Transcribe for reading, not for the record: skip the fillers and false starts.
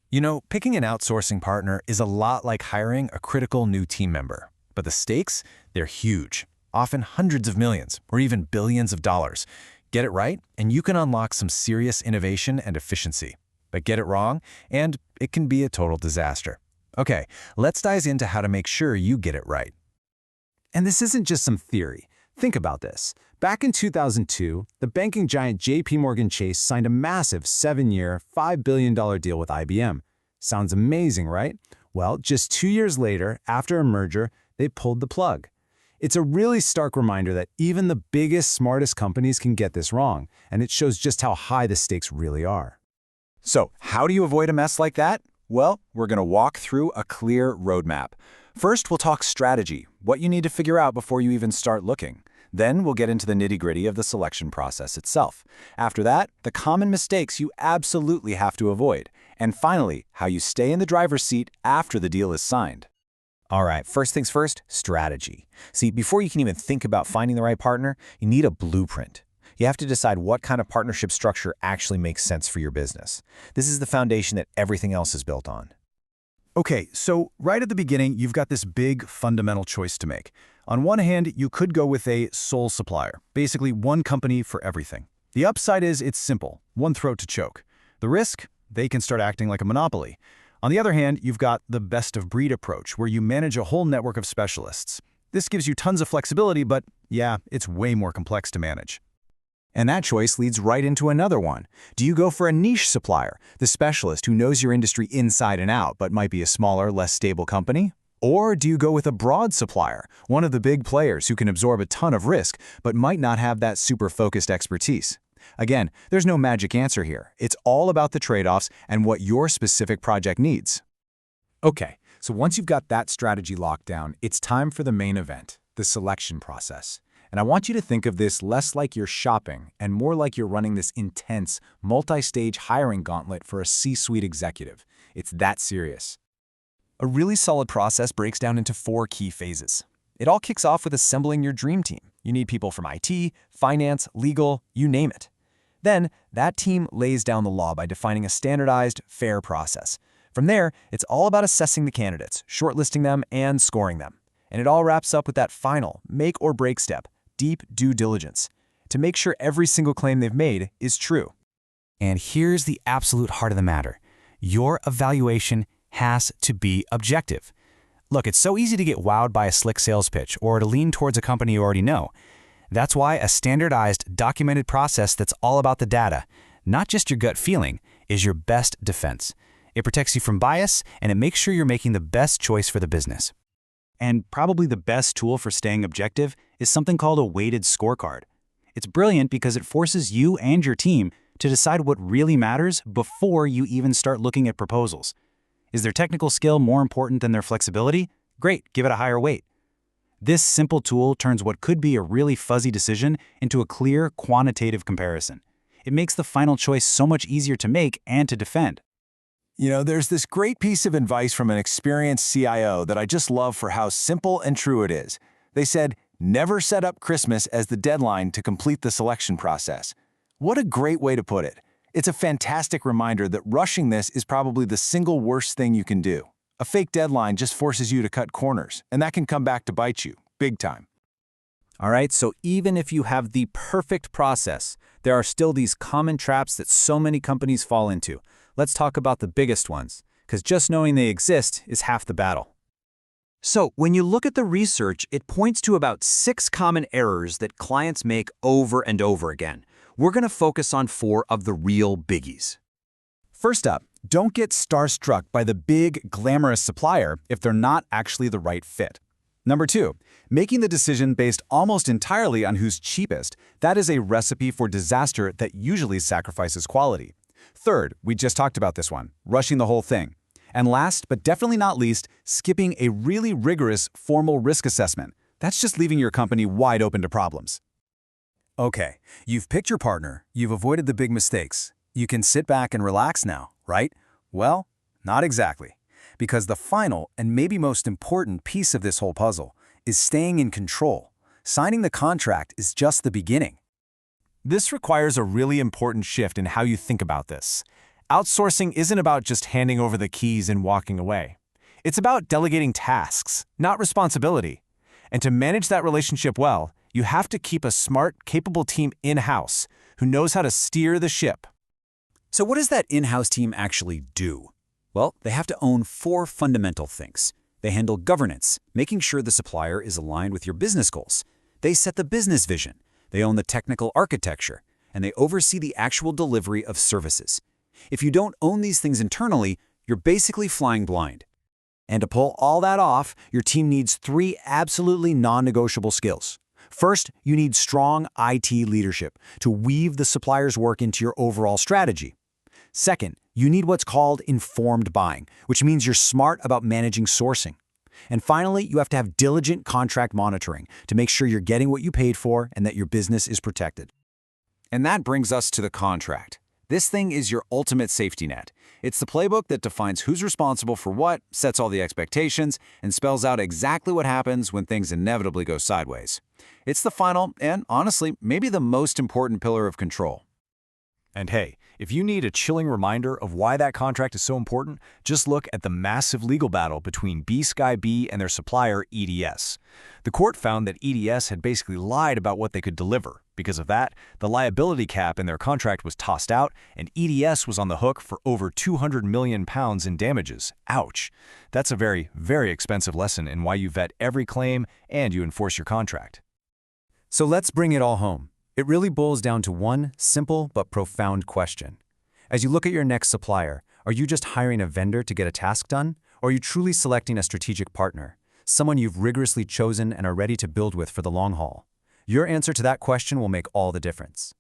You know, picking an outsourcing partner is a lot like hiring a critical new team member. But the stakes, they're huge, often hundreds of millions or even billions of dollars. Get it right, and you can unlock some serious innovation and efficiency. But get it wrong, and it can be a total disaster. Okay, let's dive into how to make sure you get it right. And this isn't just some theory. Think about this. Back in 2002, the banking giant JP Chase signed a massive 7-year, $5 billion deal with IBM. Sounds amazing, right? Well, just 2 years later, after a merger, they pulled the plug. It's a really stark reminder that even the biggest, smartest companies can get this wrong, and it shows just how high the stakes really are. So, how do you avoid a mess like that? Well, we're going to walk through a clear roadmap. First, we'll talk strategy, what you need to figure out before you even start looking. Then we'll get into the nitty-gritty of the selection process itself. After that, the common mistakes you absolutely have to avoid. And finally, how you stay in the driver's seat after the deal is signed. All right, first things first, strategy. See, before you can even think about finding the right partner, you need a blueprint. You have to decide what kind of partnership structure actually makes sense for your business. This is the foundation that everything else is built on. Okay, so right at the beginning, you've got this big fundamental choice to make. On one hand, you could go with a sole supplier, basically one company for everything. The upside is it's simple, one throat to choke. The risk? They can start acting like a monopoly. On the other hand, you've got the best-of-breed approach, where you manage a whole network of specialists. This gives you tons of flexibility, but yeah, it's way more complex to manage. And that choice leads right into another one. Do you go for a niche supplier, the specialist who knows your industry inside and out but might be a smaller, less stable company? Or do you go with a broad supplier, one of the big players who can absorb a ton of risk but might not have that super focused expertise? Again, there's no magic answer here. It's all about the trade-offs and what your specific project needs. Okay, so once you've got that strategy locked down, it's time for the main event, the selection process. And I want you to think of this less like you're shopping and more like you're running this intense, multi-stage hiring gauntlet for a C-suite executive. It's that serious. A really solid process breaks down into 4 key phases. It all kicks off with assembling your dream team. You need people from IT, finance, legal, you name it. Then, that team lays down the law by defining a standardized, fair process. From there, it's all about assessing the candidates, shortlisting them, and scoring them. And it all wraps up with that final, make or break step, deep due diligence, to make sure every single claim they've made is true. And here's the absolute heart of the matter. Your evaluation has to be objective. Look, it's so easy to get wowed by a slick sales pitch or to lean towards a company you already know. That's why a standardized, documented process that's all about the data, not just your gut feeling, is your best defense. It protects you from bias, and it makes sure you're making the best choice for the business. And probably the best tool for staying objective is something called a weighted scorecard. It's brilliant because it forces you and your team to decide what really matters before you even start looking at proposals. Is their technical skill more important than their flexibility? Great, give it a higher weight. This simple tool turns what could be a really fuzzy decision into a clear, quantitative comparison. It makes the final choice so much easier to make and to defend. You know, there's this great piece of advice from an experienced CIO that I just love for how simple and true it is. They said, never set up Christmas as the deadline to complete the selection process. What a great way to put it. It's a fantastic reminder that rushing this is probably the single worst thing you can do. A fake deadline just forces you to cut corners, and that can come back to bite you, big time. All right, so even if you have the perfect process, there are still these common traps that so many companies fall into. Let's talk about the biggest ones, because just knowing they exist is half the battle. So, when you look at the research, it points to about 6 common errors that clients make over and over again. We're going to focus on 4 of the real biggies. First up, don't get starstruck by the big, glamorous supplier if they're not actually the right fit. Number 2, making the decision based almost entirely on who's cheapest. That is a recipe for disaster that usually sacrifices quality. Third, we just talked about this one, rushing the whole thing. And last, but definitely not least, skipping a really rigorous formal risk assessment. That's just leaving your company wide open to problems. Okay, you've picked your partner, you've avoided the big mistakes. You can sit back and relax now, right? Well, not exactly. Because the final and maybe most important piece of this whole puzzle is staying in control. Signing the contract is just the beginning. This requires a really important shift in how you think about this. Outsourcing isn't about just handing over the keys and walking away. It's about delegating tasks, not responsibility. And to manage that relationship well, you have to keep a smart, capable team in-house who knows how to steer the ship. So what does that in-house team actually do? Well, they have to own 4 fundamental things. They handle governance, making sure the supplier is aligned with your business goals. They set the business vision. They own the technical architecture, and they oversee the actual delivery of services. If you don't own these things internally, you're basically flying blind. And to pull all that off, your team needs 3 absolutely non-negotiable skills. First, you need strong IT leadership to weave the supplier's work into your overall strategy. Second, you need what's called informed buying, which means you're smart about managing sourcing. And finally, you have to have diligent contract monitoring to make sure you're getting what you paid for and that your business is protected. And that brings us to the contract. This thing is your ultimate safety net. It's the playbook that defines who's responsible for what, sets all the expectations, and spells out exactly what happens when things inevitably go sideways. It's the final and, honestly, maybe the most important pillar of control. And hey, if you need a chilling reminder of why that contract is so important, just look at the massive legal battle between B-Sky B and their supplier, EDS. The court found that EDS had basically lied about what they could deliver. Because of that, the liability cap in their contract was tossed out, and EDS was on the hook for over £200 million in damages. Ouch. That's a very, very expensive lesson in why you vet every claim and you enforce your contract. So let's bring it all home. It really boils down to one simple but profound question. As you look at your next supplier, are you just hiring a vendor to get a task done? Or are you truly selecting a strategic partner, someone you've rigorously chosen and are ready to build with for the long haul? Your answer to that question will make all the difference.